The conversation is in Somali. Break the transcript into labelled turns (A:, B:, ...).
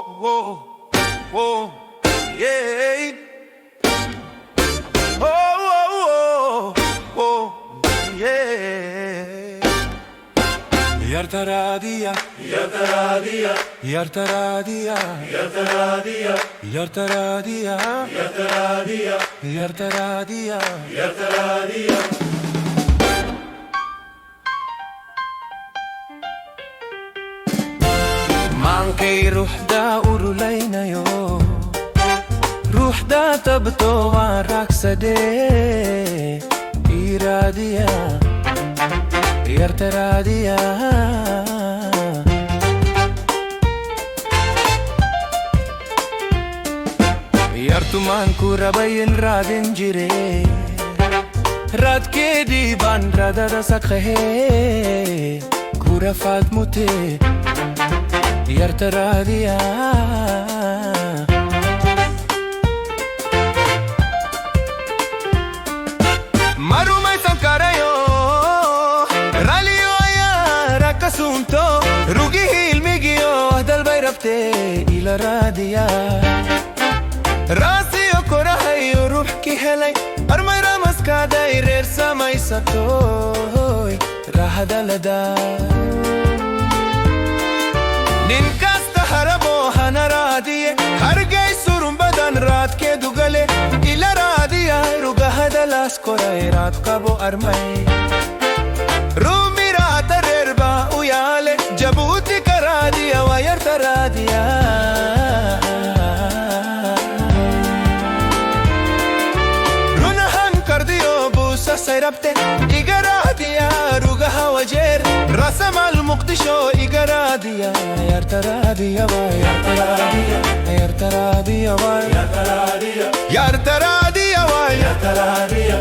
A: whoa, whoa, yeah. Oh, whoa, whoa, yeah. Yartaradia,
B: Yartaradia,
A: yartaradia,
B: yartaradia,
A: yartaradia,
B: yartaradia,
A: yartaradia.
B: yartaradia.
A: Mankay ruh da urulayna yo, ruh da tabto raksade iradia, yartaradia. Yartuman kurabayin radin jire, rad ke divan rada da sakhe, kurafat mute. Yartaradia, marumay sankarayo, raliyo ya rakasunto, rugi hilmigiyo dal bayrapte ila radia, rasiyo korahayo ruh ki helay, armay ramas kaday rer samay satoy, rahadalada. Ninkasta harabo hanaradiye hargay surum badan raat ke dugale ila radiya ruga hadalas koray raat qabo armay rumi raat rerba uyale jabuti karadiya wa yartaradiya runahan kardiyo busa sayrabte igaradiya ruga hawajer rasam al-muqdisho igaradiya yartaradia wa yartaradia yartaradia wa
B: Yartaradia,
A: yartaradia wa
B: yartaradia.